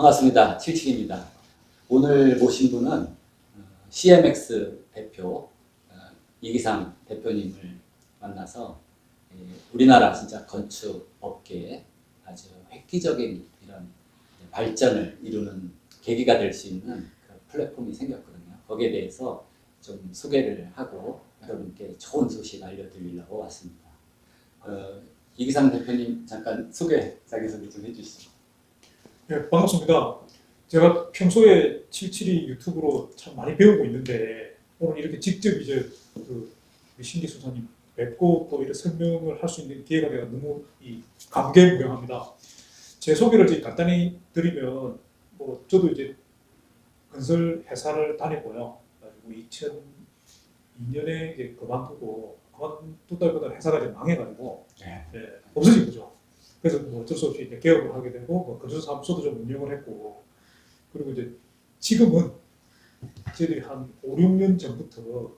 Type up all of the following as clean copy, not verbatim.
반갑습니다. 77입니다. 오늘 모신 분은 CMX 대표 이기상 대표님을 만나서 우리나라 진짜 건축 업계에 아주 획기적인 이런 발전을 이루는 계기가 될 수 있는 그 플랫폼이 생겼거든요. 거기에 대해서 좀 소개를 하고 여러분께 좋은 소식 알려드리려고 왔습니다. 이기상 대표님 잠깐 자기소개 좀 해주시죠. 네, 반갑습니다. 제가 평소에 77이 유튜브로 참 많이 배우고 있는데 오늘 이렇게 직접 이제 신기 소장님 뵙고 또 이렇게 설명을 할 수 있는 기회가 되어 너무 감개무량합니다. 제 소개를 이제 간단히 드리면 저도 이제 건설 회사를 다녔고요. 그리고 2002년에 이제 그만두다보다 회사가 이제 망해가지고 없어진 거죠. 그래서 어쩔 수 없이 이제 개업을 하게 되고 건설사무소도 좀 운영을 했고, 그리고 이제 지금은 저희들이 한 5, 6년 전부터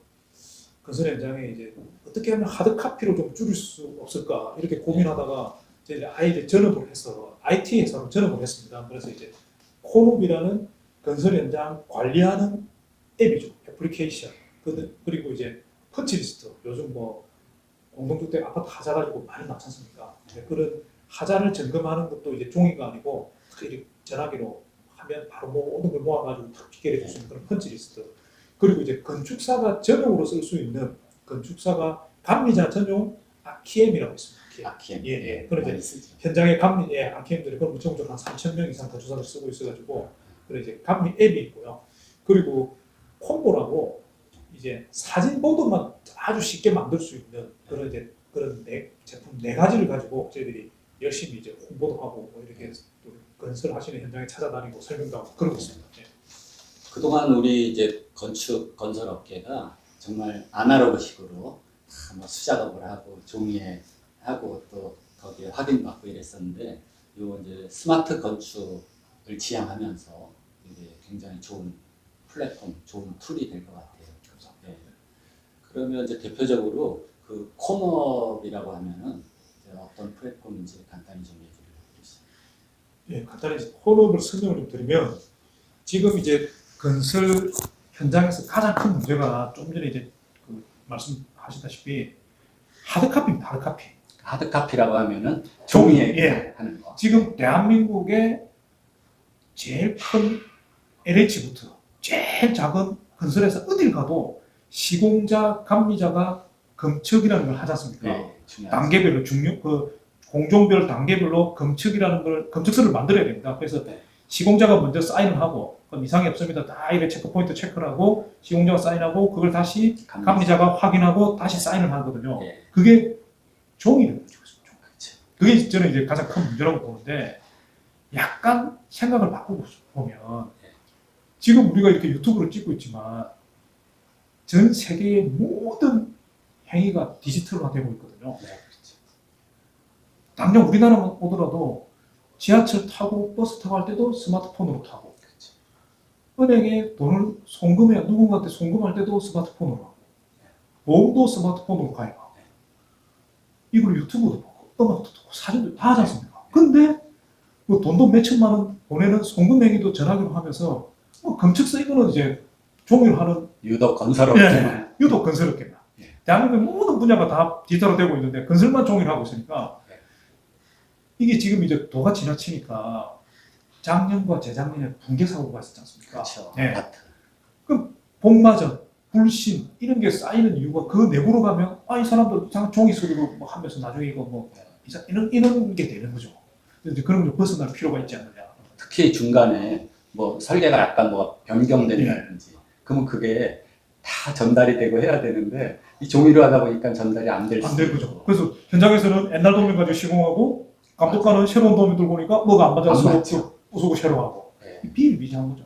건설 현장에 이제 어떻게 하면 하드 카피로 좀 줄일 수 없을까 이렇게 고민하다가 이제 아예 전업을 해서 IT 회사로 전업을 했습니다. 그래서 이제 콘옵이라는 건설 현장 관리하는 앱이죠. 애플리케이션. 그리고 이제 펀치리스트. 요즘 공동주택 아파트 하자 가지고 많이 많지 않습니까? 그런 하자를 점검하는 것도 이제 종이가 아니고 이렇게 전화기로 하면 바로 모든 걸 모아가지고 탁 기계를 줄 수 있는 그런 펀치리스트. 그리고 이제 건축사가 전용으로 쓸 수 있는 건축사가 감리자 전용 아키엠이라고 있습니다. 아키엠. 예. 그리고 이제 현장에 아키엠들이 그럼 전국적으로 한 3,000명 이상 건축사를 쓰고 있어가지고 그리고 이제 감리 앱이 있고요. 그리고 콤보라고 이제 사진 보드만 아주 쉽게 만들 수 있는 그런 제품 4가지를 가지고 저희들이 열심히 이제 홍보도 하고 이렇게 또 건설하시는 현장에 찾아다니고 설명도 하고 그러고 있습니다. 그동안 우리 이제 건설 업계가 정말 아날로그식으로 수작업을 하고 종이에 하고 또 거기에 확인받고 이랬었는데 요 이제 스마트 건축을 지향하면서 이제 굉장히 좋은 플랫폼, 좋은 툴이 될 것 같아요. 네. 그러면 이제 대표적으로 그 콘업이라고 하면은 어떤 플랫폼인지 간단히 좀 얘기를 해주세요. 예, 간단히 콘업을 설명을 좀 드리면 지금 이제 건설 현장에서 가장 큰 문제가 좀 전에 이제 말씀하셨다시피 하드카피입니다. 하드카피. 하드카피라고 하면은 종이에 하는 거. 지금 대한민국의 제일 큰 LH부터 제일 작은 건설에서 어딜 가도 시공자, 감리자가 검측이라는 걸 하지 않습니까? 네, 단계별로 공종별 단계별로 검측서를 만들어야 됩니다. 그래서 시공자가 먼저 사인을 하고 그럼 이상이 없습니다. 다 이렇게 체크포인트 체크를 하고 시공자가 사인하고 그걸 다시 감리자가 확인하고 다시 사인을 하거든요. 네. 그게 종이를 가지고 있습니다. 그게 저는 이제 가장 큰 문제라고 보는데 약간 생각을 바꾸고 보면 지금 우리가 이렇게 유튜브를 찍고 있지만 전 세계의 모든 행위가 디지털화되고 있거든요. 당장 우리나라만 오더라도 지하철 타고 버스 타고 할 때도 스마트폰으로 타고 은행에 돈을 누군가한테 송금할 때도 스마트폰으로 하고 보험도 스마트폰으로 가입하고 이걸 유튜브도 보고 음악도 듣고 사진도 다 하지 않습니까? 근데 돈도 몇천만 원 보내는 송금 행위도 전화기로 하면서 검측서 이거는 이제 종이로 하는 유독 건설업계만 유독 건설업계만 대한민국의 모든 분야가 다 디지털화되고 있는데 건설만 종이로 하고 있으니까 이게 지금 이제 도가 지나치니까 작년과 재작년에 붕괴 사고가 있었지 않습니까? 그렇죠. 그럼 복마전, 불신 이런 게 쌓이는 이유가 그 내부로 가면 이 사람들 종이 소리로 하면서 나중에 이거 이런 게 되는 거죠. 이제 그런 걸 벗어날 필요가 있지 않느냐. 특히 중간에 설계가 약간 변경된다든지 그러면 그게 다 전달이 되고 해야 되는데 이 종이로 하다 보니까 전달이 안 될 수 거죠. 그래서 현장에서는 옛날 도면 가지고 시공하고 감독관은 새로운 도면 들고 오니까 뭐가 안 맞아서 부수고 새로하고 비일비재한 거죠.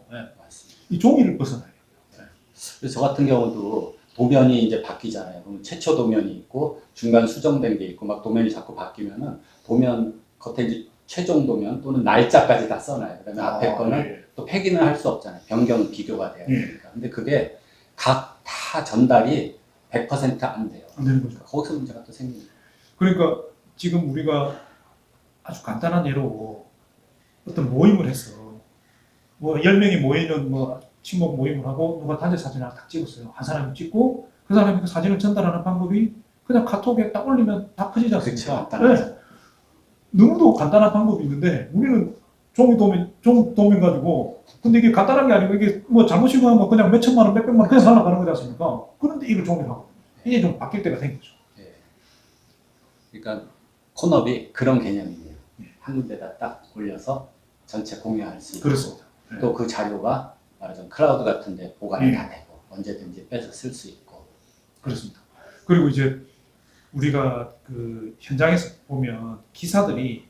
이 종이를 벗어나야 돼요. 그래서 저 같은 경우도 도면이 이제 바뀌잖아요. 그럼 최초 도면이 있고 중간 수정된 게 있고 막 도면이 자꾸 바뀌면은 도면 겉에 이제 최종 도면 또는 날짜까지 다 써놔요. 그다음에 앞에 거는 또 폐기는 할 수 없잖아요. 변경 비교가 돼야 되니까. 근데 그게 각 다 전달이 100%안 돼요. 안 되는 거죠. 거기서 문제가 또 생깁니다. 그러니까 지금 우리가 아주 간단한 예로 어떤 모임을 해서 뭐 10명이 모이는 뭐 친목 모임을 하고 누가 단체 사진을 하나 딱 찍었어요. 한 사람이 찍고 그 사람이 그 사진을 전달하는 방법이 그냥 카톡에 딱 올리면 다 퍼지지 않습니까? 그렇죠. 네. 너무도 간단한 방법이 있는데 우리는 종 도면 가지고 근데 이게 간단한 게 아니고 이게 뭐 잘못이고 하면 그냥 몇 천만 원, 몇 백만 원 그냥 날아가는 거지 않습니까? 그런데 이걸 종이를 하고 이게 좀 바뀔 때가 생기죠. 예. 그러니까 콘업이 그런 개념이에요. 한 군데다 딱 올려서 전체 공유할 수 있고 그렇습니다. 또 그 자료가 말하자면 클라우드 같은데 보관이 예. 다 되고 언제든지 빼서 쓸 수 있고 그렇습니다. 그리고 이제 우리가 그 현장에서 보면 기사들이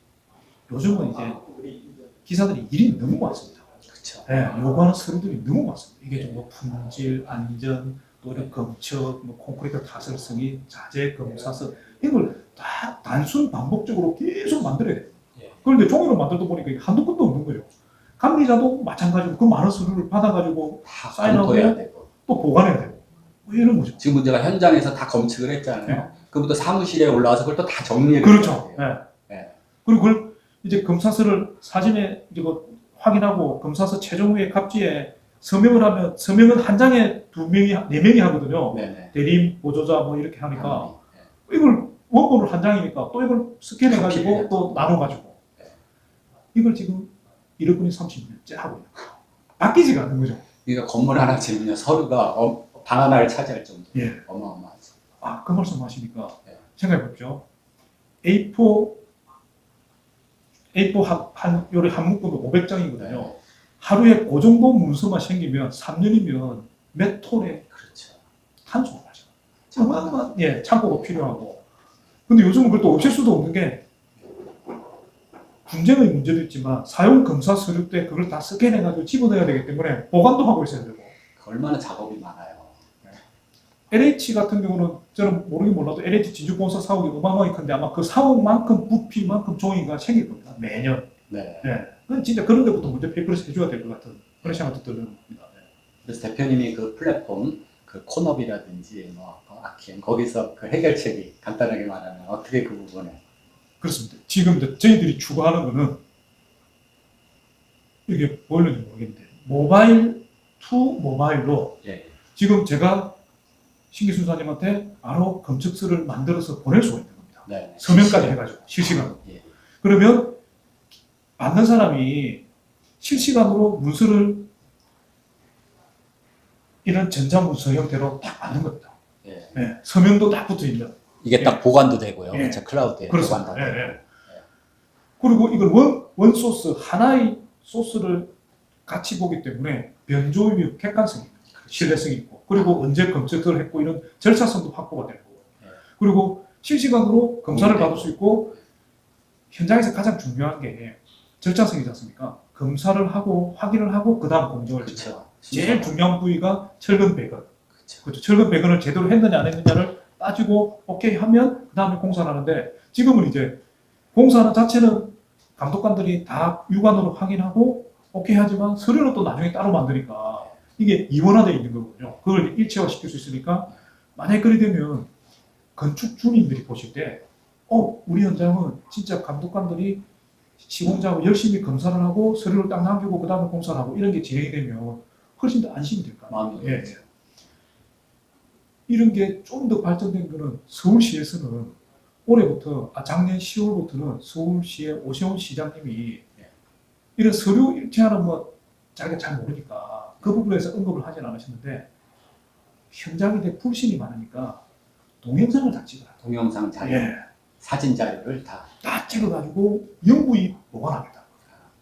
요즘은 이제 기사들이 일이 너무 많습니다. 그렇죠. 네, 요구하는 서류들이 너무 많습니다. 이게 좀 뭐 품질, 안전, 또 이런 검척, 뭐 콘크리트 타설성이, 자재, 검사서 이걸 다 단순 반복적으로 계속 만들어야 돼요. 예. 그런데 종이로 만들다 보니까 이게 한두 건도 없는 거예요. 감리자도 마찬가지로 그 많은 서류를 받아가지고 다 사인하고 검토해야 되고 또 보관해야 되고 뭐 이런 거죠. 지금 문제가 현장에서 다 검측을 했잖아요. 그부터 사무실에 올라와서 그걸 또 다 정리를 그렇죠. 해야 돼요. 네. 네. 그리고 그걸 이제 검사서를 사진에 이거 확인하고 검사서 최종 후에 갑지에 서명을 하면 서명은 한 장에 2명이 4명이 하거든요. 네네. 대리인, 보조자 뭐 이렇게 하니까 네. 이걸 원본을 한 장이니까 또 이걸 스캔해 가지고 카피를 또 나눠 가지고 네. 이걸 지금 1억분이 30년째 하고 있는 거예요. 바뀌지가 않는 거죠. 그러니까 건물 하나 지으면 서류가 방 하나를 차지할 정도. 예. 어마어마하죠. 아, 그 말씀 하시니까 네. 생각해 보십시오. A4 요리 한 묶음도 500장이거든요. 하루에 그 정도 문서만 생기면 3년이면 몇 톤의 그렇죠. 탄소가 나죠. 어마어마한 예, 창고가 필요하고. 근데 요즘은 그걸 또 없앨 수도 없는 게 분쟁의 문제도 있지만 사용 검사 서류 때 그걸 다 스캔해가지고 집어넣어야 되기 때문에 보관도 하고 있어야 되고. 얼마나 작업이 많아요. LH 같은 경우는 저는 모르긴 몰라도 LH 진주공사 사옥이 어마어마하게 큰데 아마 그 사옥만큼 부피만큼 종이가 생길 겁니다. 매년. 네. 네. 그건 진짜 그런 데부터 먼저 페이퍼를 해줘야 될 것 같은 그런 생각도 드는 겁니다. 네. 그래서 대표님이 그 플랫폼, 그 콘업이라든지 뭐 아키엠 거기서 그 해결책이 간단하게 말하면 어떻게 그 부분에 그렇습니다. 지금 이제 저희들이 추구하는 거는 이게 뭘는지 모르겠는데 모바일 투 모바일로 예. 지금 제가 신기순 사님한테 바로 검측서를 만들어서 보낼 수가 있는 겁니다. 네. 서명까지 해가지고 실시간으로. 예. 그러면 받는 사람이 실시간으로 문서를 이런 전자문서 형태로 딱 받는 겁니다. 예. 네, 서명도 딱 붙어 있는. 이게 딱 보관도 되고요. 예. 제 클라우드에 그렇습니다. 보관도 되고. 예, 예. 그리고 이걸 원 소스 하나의 소스를 같이 보기 때문에 변조임이 객관성이 있고 신뢰성이 있고 그리고 언제 검색을 했고 이런 절차성도 확보가 되고 예. 그리고 실시간으로 검사를 공유되고. 받을 수 있고 현장에서 가장 중요한 게 절차성이지 않습니까? 검사를 하고 확인을 하고 그 다음 공정을 지켜요. 그렇죠. 제일 중요한 부위가 철근 배건. 그렇죠. 그렇죠. 철근 배건을 제대로 했느냐 안 했느냐를 따지고 오케이 하면 그 다음에 공사를 하는데 지금은 이제 공사는 자체는 감독관들이 다 육안으로 확인하고 오케이 하지만 서류는 또 나중에 따로 만드니까 이게 이원화되어 있는 거거든요. 그걸 일체화 시킬 수 있으니까 만약에 그리 되면 건축 주민들이 보실 때 우리 현장은 진짜 감독관들이 시공자하고 열심히 검사를 하고 서류를 딱 남기고 그 다음에 공사를 하고 이런 게 진행이 되면 훨씬 더 안심이 될 거예요. 마음이 예. 이런 게 좀 더 발전된 거는 서울시에서는 올해부터 작년 10월부터는 서울시의 오세훈 시장님이 이런 서류 일체화는 뭐 자기가 잘 모르니까 그 부분에서 언급을 하진 않으셨는데 현장에 대해 불신이 많으니까 동영상을 다 찍어라. 동영상 자료, 예. 사진 자료를 다. 다 찍어가지고 영구히 보관합니다.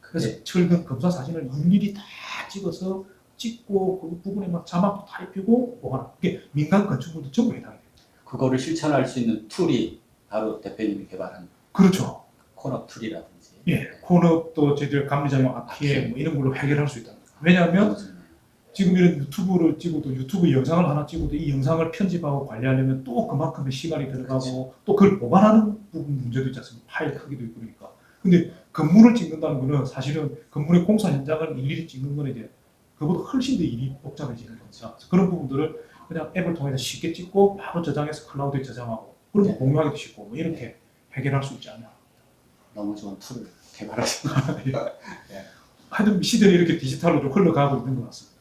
그래서 예. 철근 검사 사진을 일일이 다 찍어서 찍고 그 부분에 막 자막도 다 입히고 보관합니다. 이게 민간 건축물도 전부 해당이 됩니다. 그거를 실천할 수 있는 툴이 바로 대표님이 개발한 그렇죠. 콘업 툴이라든지. 예, 코너도 저희들 감리자용 아키에 뭐 이런 걸로 해결할 수 있다는 거예요. 왜냐하면 지금 이런 유튜브를 찍어도 유튜브 영상을 하나 찍어도 이 영상을 편집하고 관리하려면 또 그만큼의 시간이 들어가고 그렇지. 또 그걸 보관하는 부분 문제도 있지 않습니까? 파일 크기도 있고 그러니까. 근데 건물을 찍는다는 거는 사실은 건물의 공사 현장을 일일이 찍는 거는 이제 그보다 훨씬 더 일이 복잡해지는 겁니다. 그래서 그런 부분들을 그냥 앱을 통해서 쉽게 찍고 바로 저장해서 클라우드에 저장하고 그리고 네. 공유하기도 쉽고 뭐 이렇게 해결할 수 있지 않나. 너무 좋은 툴을 개발하셨습니다. 하여튼 시대는 이렇게 디지털로 좀 흘러가고 있는 것 같습니다.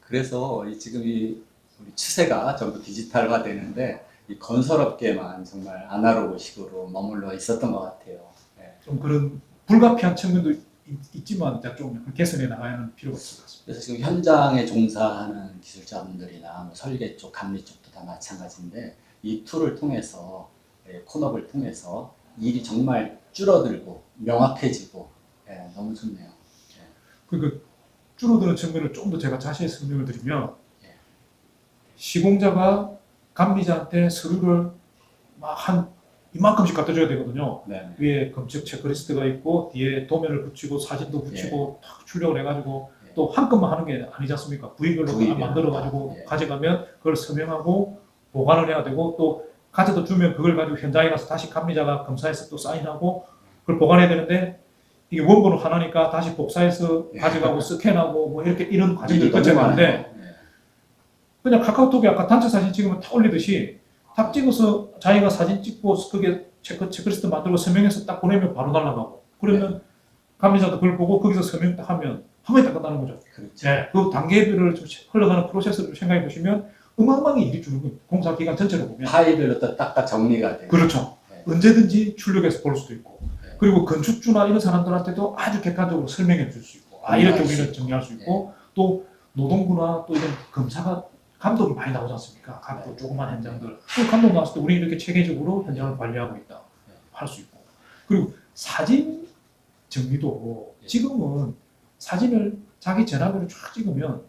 그래서 지금 이 우리 추세가 전부 디지털화 되는데 이 건설업계만 정말 아날로그식으로 머물러 있었던 것 같아요. 네. 좀 그런 불가피한 측면도 있지만 좀 개선해 나가야 하는 필요가 있을 것 같습니다. 그래서 지금 현장에 종사하는 기술자분들이나 뭐 설계 쪽, 감리 쪽도 다 마찬가지인데 이 툴을 통해서 콘업을 통해서 일이 정말 줄어들고 명확해지고 너무 좋네요. 그러니까 줄어드는 측면을 좀 더 제가 자세히 설명을 드리면 예. 시공자가 감리자한테 서류를 막 한 이만큼씩 갖다 줘야 되거든요. 네. 위에 검측 체크리스트가 있고 뒤에 도면을 붙이고 사진도 붙이고 탁 출력을 해가지고 예. 또 한 건만 하는 게 아니지 않습니까? 부위별로 부위별로. 만들어가지고 예. 가져가면 그걸 서명하고 보관을 해야 되고 또 가져다 주면 그걸 가지고 현장에 가서 다시 감리자가 검사해서 또 사인하고 그걸 보관해야 되는데 이게 원본은 하나니까 다시 복사해서 예. 가져가고 스캔하고 뭐 이렇게 이런 과정들을 일이 너무 거쳐야 되는데 많아요. 네. 그냥 카카오톡에 아까 단체 사진 찍으면 탁 올리듯이 탁 찍어서 자기가 사진 찍고 그게 체크리스트 만들고 서명해서 딱 보내면 바로 날아가고 그러면 감리자도 그걸 보고 거기서 서명 딱 하면 한 번에 딱 끝나는 거죠. 그렇죠. 네, 그 단계별을 좀 흘러가는 프로세스를 생각해 보시면 어마어마하게 일이 주는 거예요. 공사 기간 전체로 보면. 파일별로 또 딱딱 정리가 되고. 그렇죠. 네. 언제든지 출력해서 볼 수도 있고 네. 그리고 건축주나 이런 사람들한테도 아주 객관적으로 설명해 줄 수 있고 이렇게 우리는 정리할 수 있고 또 노동부나 또 이런 검사가 감독이 많이 나오지 않습니까? 각도 조그만 현장들. 그 감독 나왔을 때 우리 이렇게 체계적으로 현장을 관리하고 있다 할 수 있고 그리고 사진 정리도 지금은 사진을 자기 전화기로 쫙 찍으면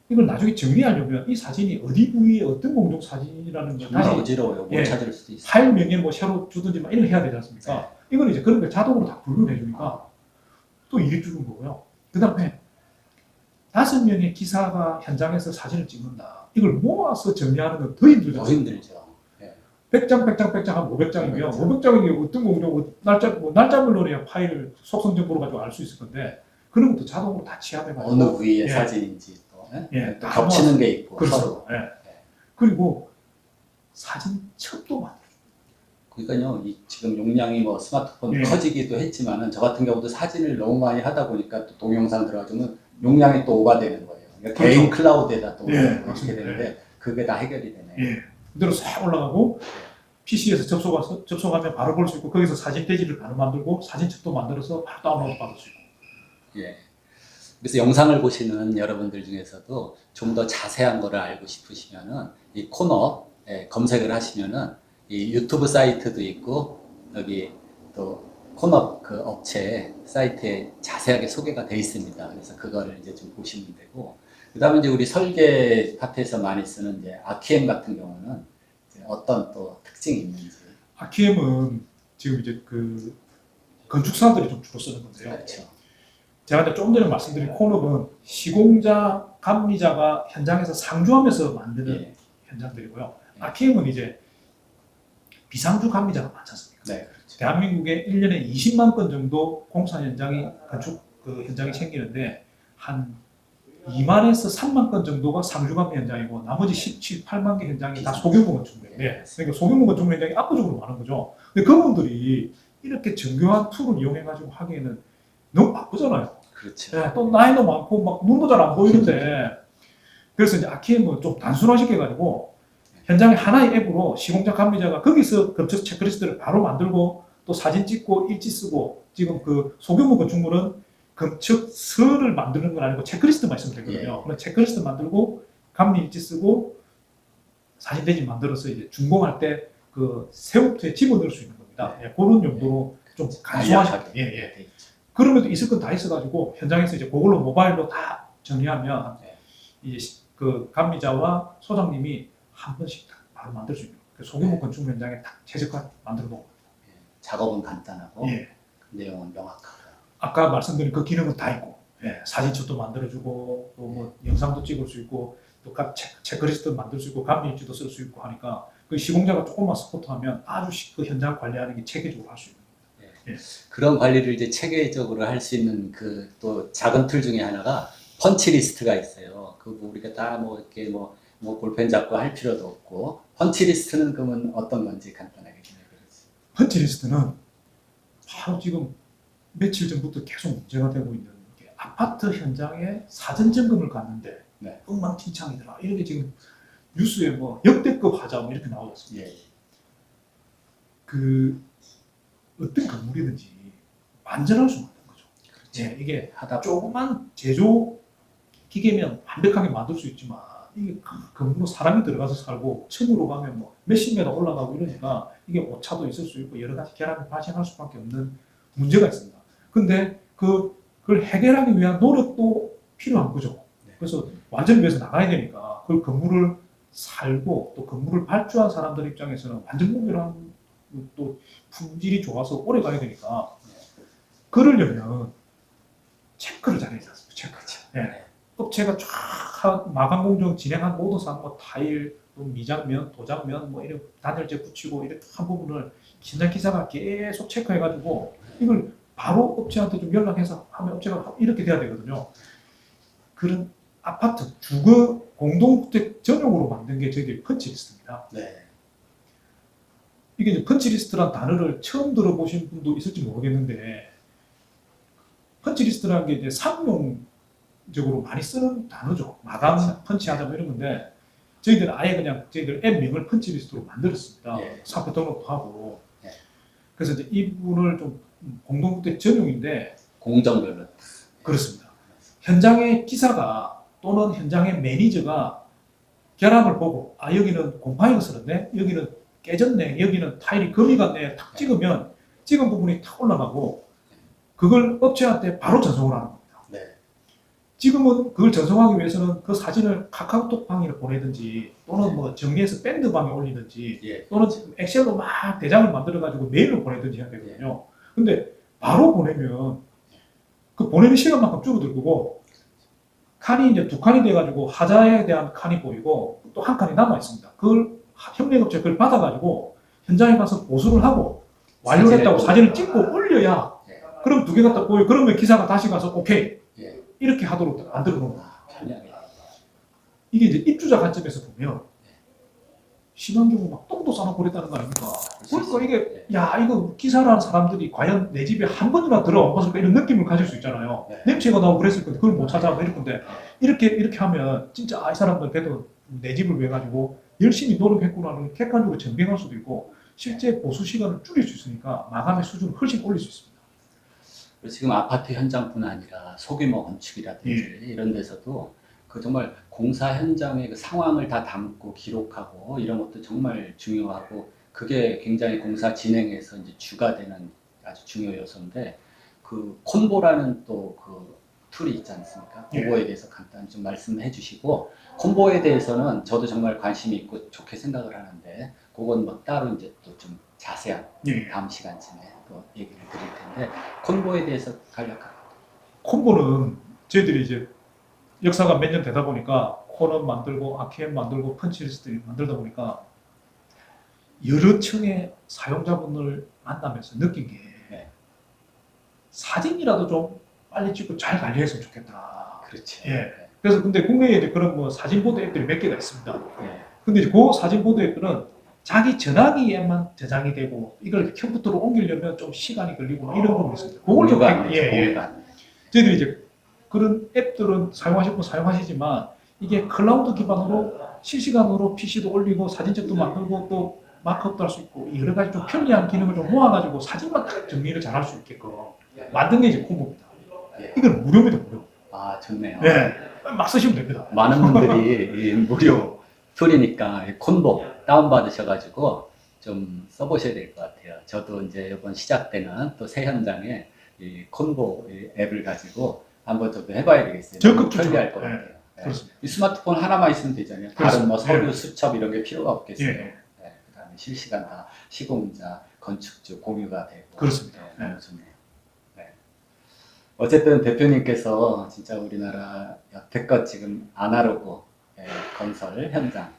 이걸 나중에 정리하려면 이 사진이 어디 부위에 어떤 공동 사진이라는 걸 정말 다시 어지러워요. 못 예. 찾을 수도 있어요. 파일 명예 뭐 새로 주든지 막 이런 거 해야 되지 않습니까? 이건 이제 그런 걸 자동으로 다 분류를 해주니까 또 일이 줄은 거고요. 그 다음에 5명의 기사가 현장에서 사진을 찍는다. 이걸 모아서 정리하는 건 더 힘들죠. 더 힘들죠. 100장, 100장, 100장 한 500장이면 500장이 어떤 공정, 날짜별로 파일을 속성 정보로 가지고 알 수 있을 건데 그런 것도 자동으로 다 취합해가지고 어느 부위의 예. 사진인지 또, 예, 또 다 겹치는 게 있고 그렇죠. 서로. 예. 그리고 사진첩도 만들어요. 그러니까요, 지금 용량이 뭐 스마트폰 예. 커지기도 했지만은 저 같은 경우도 사진을 너무 많이 하다 보니까 또 동영상 들어가주면 용량이 또 오버되는 거예요. 그러니까 그렇죠. 개인 클라우드에다 또 예, 이렇게 맞습니다. 되는데 그게 다 해결이 되네요. 예. 그대로 싹 올라가고 PC에서 접속하면 바로 볼 수 있고 거기서 사진 대지를 바로 만들고 사진첩도 만들어서 바로 다운로드 받을 수 있고. 예. 그래서 영상을 보시는 여러분들 중에서도 좀 더 자세한 거를 알고 싶으시면은 이 코너 검색을 하시면은 이 유튜브 사이트도 있고 여기 또 코너 그 업체 사이트에 자세하게 소개가 돼 있습니다. 그래서 그거를 이제 좀 보시면 되고 그다음에 이제 우리 설계 파트에서 많이 쓰는 이제 아키엠 같은 경우는 이제 어떤 또 특징이 있는지. 아키엠은 지금 이제 그 건축사들이 좀 주로 쓰는 건데요. 그렇죠. 제가 이제 조금 전에 말씀드린 콘업은 시공자, 감리자가 현장에서 상주하면서 만드는 예. 현장들이고요. 아키엠은 이제 비상주 감리자가 많지 않습니까? 네, 그렇죠. 대한민국에 1년에 20만 건 정도 공사 현장이 건축 그 현장이 생기는데 한 2만에서 3만 건 정도가 상주감리 현장이고 나머지 17, 8만 개 현장이 다 소규모 건축물이에요. 네. 그러니까 소규모 건축물 현장이 압도적으로 많은 거죠. 근데 그분들이 이렇게 정교한 툴을 이용해 가지고 하기에는 너무 바쁘잖아요. 그렇죠. 네, 또 나이도 많고 막 눈도 잘 안 보이는데 그래서 이제 아키엠은 좀 단순화시켜 가지고 현장에 하나의 앱으로 시공자 감리자가 거기서 검측 체크리스트를 바로 만들고 또 사진 찍고 일지 쓰고 지금 그 소규모 건축물은 검측서를 만드는 건 아니고 체크리스트만 있으면 되거든요. 그럼 체크리스트 만들고 감리 일지 쓰고 사진 대지 만들어서 이제 준공할 때 그 세우트에 집어넣을 수 있는 겁니다. 예, 그런 용도로 좀 간소화시켜. 예, 예. 그럼에도 있을 건 다 있어가지고 현장에서 이제 그걸로 모바일로 다 정리하면 이제 그 감리자와 소장님이 한 번씩 다 바로 만들 수 있는 소규모 건축 현장에 딱 최적화 만들어 놓은 겁니다. 작업은 간단하고 예. 내용은 명확하고. 아까 말씀드린 그 기능은 다 있고 사진첩도 만들어주고 또 뭐 영상도 찍을 수 있고 또 각 체크리스트 만들 수 있고 감리일지도 쓸 수 있고 하니까 그 시공자가 조금만 스포트하면 아주 그 현장 관리하는 게 체계적으로 할 수 있는 겁니다. 그런 관리를 이제 체계적으로 할 수 있는 그 또 작은 툴 중에 하나가 펀치리스트가 있어요. 그거 우리가 다 뭐 이렇게 뭐 볼펜 잡고 할 필요도 없고 펀치리스트는 그러면 어떤 건지 간단하게 좀 해주세요. 펀치리스트는 바로 지금 며칠 전부터 계속 문제가 되고 있는 게 아파트 현장에 사전 점검을 갔는데 네. 엉망진창이더라. 이렇게 지금 뉴스에 뭐 역대급 하자 뭐 이렇게 나오셨습니다. 예. 그 어떤 건물이든지 완전할 수는 없는 거죠. 그렇죠. 예, 이게 하다 조그만 제조 기계면 완벽하게 만들 수 있지만 이게 건물로 사람이 들어가서 살고 층으로 가면 뭐 몇십 메다 올라가고 이러니까 이게 오차도 있을 수 있고 여러 가지 결함이 발생할 수밖에 없는 문제가 있습니다. 근데 그걸 해결하기 위한 노력도 필요한 거죠. 네. 그래서 완전히 위해서 나가야 되니까 그 건물을 살고 또 건물을 발주한 사람들 입장에서는 완전 무결한 또 품질이 좋아서 오래 가야 되니까 그러려면 체크를 잘해야 되습니다. 체크. 예. 업체가 쫙 마감 공정 진행한 모든 사항, 뭐 타일, 또 미장면, 도장면, 뭐 이런 단열재 붙이고 이런 한 부분을 김장 기사가 계속 체크해가지고 이걸 바로 업체한테 좀 연락해서 하면 업체가 이렇게 돼야 되거든요. 그런 아파트 주거 공동주택 전용으로 만든 게 저희들이 펀치리스트입니다. 네. 이게 이제 펀치리스트란 단어를 처음 들어보신 분도 있을지 모르겠는데 펀치리스트라는 게 이제 상용적으로 많이 쓰는 단어죠. 마감 그렇죠. 펀치하자 뭐 이런 건데 저희들은 아예 그냥 저희들 앱명을 펀치리스트로 만들었습니다. 예. 사표 등록도 하고. 예. 그래서 이제 이 부분을 좀 공동주택 전용인데 공정별로 그렇습니다. 현장의 기사가 또는 현장의 매니저가 결함을 보고 아 여기는 곰팡이가 슬었네, 여기는 깨졌네, 여기는 타일이 금이 갔네 탁 찍으면 찍은 부분이 탁 올라가고 그걸 업체한테 바로 전송을 하는 겁니다. 네. 지금은 그걸 전송하기 위해서는 그 사진을 카카오톡방에 보내든지 또는 뭐 정리해서 밴드방에 올리든지 예. 또는 엑셀로 막 대장을 만들어가지고 메일로 보내든지 해야 되거든요. 근데 바로 보내면 그 보내는 시간만큼 줄어들 거고 칸이 이제 2칸이 돼가지고 하자에 대한 칸이 보이고 또 한 칸이 남아 있습니다. 그걸 협력업체 그걸 받아가지고 현장에 가서 보수를 하고 완료했다고 사진을 찍고 올려야 예. 그럼 2개가 딱 보여. 그러면 기사가 다시 가서 오케이 예. 이렇게 하도록 만들어 놓은 거예요. 편리하게. 이게 이제 입주자 관점에서 보면 신혼주고 막 똥도 싸놓고 그랬다는 거 아닙니까? 그러니까 이게 야 이거 기사라는 사람들이 과연 내 집에 한 번이나 들어와 봤을까 이런 느낌을 가질 수 있잖아요. 네. 냄새가 나고 그랬을 건데 그걸 못 찾아하고 이럴 건데 이렇게 하면 진짜 아, 이 사람들 그래도 내 집을 위해 가지고 열심히 노력했구나를 객관적으로 증명할 수도 있고 실제 보수 시간을 줄일 수 있으니까 마감의 수준을 훨씬 올릴 수 있습니다. 그리고 지금 아파트 현장뿐 아니라 소규모 건축이라든지 이런 데서도 그 정말 공사 현장의 그 상황을 다 담고 기록하고 이런 것도 정말 중요하고 그게 굉장히 공사 진행에서 이제 주가 되는 아주 중요 요소인데 그 콘보라는 또 그 툴이 있지 않습니까? 그거에 대해서 간단히 좀 말씀해 주시고 콘보에 대해서는 저도 정말 관심이 있고 좋게 생각을 하는데 그건 뭐 따로 이제 또 좀 자세한 다음 시간쯤에 또 얘기를 드릴 텐데 콘보에 대해서 간략하게. 콤보는 저희들이 이제 역사가 몇 년 되다 보니까 코너 만들고 아키엠 만들고 펀치리스트 만들다 보니까 여러 층의 사용자분을 만나면서 느낀 게 네. 사진이라도 좀 빨리 찍고 잘 관리했으면 좋겠다. 그렇죠. 예. 그래서 근데 국내에 이제 그런 뭐 사진 보드 앱들이 몇 개가 있습니다. 네. 근데 이제 그 사진 보드 앱들은 자기 전화기에만 저장이 되고 이걸 컴퓨터로 옮기려면 좀 시간이 걸리고 이런 부분이 있습니다. 그걸 좀 저희들이 이제 그런 앱들은 사용하실 분 사용하시지만 이게 클라우드 기반으로 실시간으로 PC도 올리고 사진첩도 만들고 또 마크업도 할 수 있고 여러 가지 좀 편리한 기능을 좀 모아가지고 사진만 딱 정리를 잘 할 수 있게끔 만든 게 이제 콤보입니다. 이건 무료입니다, 무료. 아, 좋네요. 네, 막 쓰시면 됩니다. 많은 분들이 이 무료 툴이니까 이 콘보 다운받으셔가지고 좀 써보셔야 될 것 같아요. 저도 이제 이번 시작되는 또 새 현장에 이 콘보 앱을 가지고 한번 저도 해봐야 되겠어요. 적극 편리할 것 네. 같아요. 네. 그렇습니다. 이 스마트폰 하나만 있으면 되잖아요. 다른 그렇습니다. 뭐 서류, 네. 수첩 이런 게 필요가 없겠어요. 예. 네. 그다음에 실시간 다 시공자, 건축주 공유가 되고. 그렇습니다. 네, 너무 좋네요. 네. 어쨌든 대표님께서 진짜 우리나라 여태껏 지금 아날로그 건설 현장,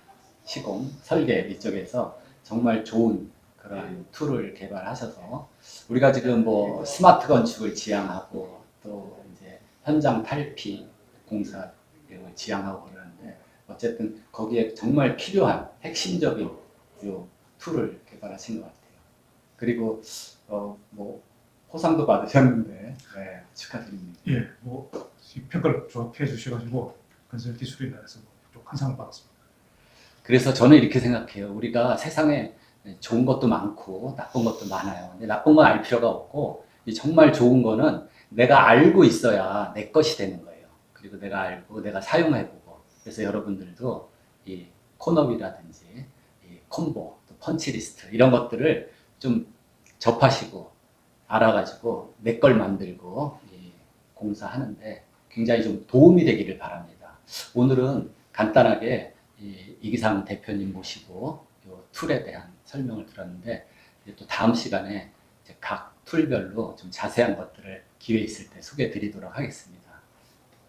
시공, 설계 이쪽에서 정말 좋은 그런 툴을 개발하셔서 우리가 지금 뭐 스마트 건축을 지향하고 또 이제 현장 탈피 공사 이런 걸 지향하고 그러는데 어쨌든 거기에 정말 필요한 핵심적인 요 툴을 개발하신 것 같아요. 그리고 뭐 포상도 받으셨는데 네, 축하드립니다. 예, 뭐 이 평가를 조합해 주셔가지고 건설 기술인단에서 또 한 상을 받았습니다. 그래서 저는 이렇게 생각해요. 우리가 세상에 좋은 것도 많고 나쁜 것도 많아요. 근데 나쁜 건 알 필요가 없고 이 정말 좋은 거는 내가 알고 있어야 내 것이 되는 거예요. 그리고 내가 알고 내가 사용해보고 그래서 여러분들도 이 콘업이라든지 이 콤보, 또 펀치리스트 이런 것들을 좀 접하시고 알아가지고 내 걸 만들고 이 공사하는데 굉장히 좀 도움이 되기를 바랍니다. 오늘은 간단하게 이기상 대표님 모시고 이 툴에 대한 설명을 들었는데 이제 또 다음 시간에 이제 각 툴별로 좀 자세한 것들을 기회 있을 때 소개해 드리도록 하겠습니다.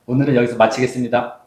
오늘은 여기서 마치겠습니다.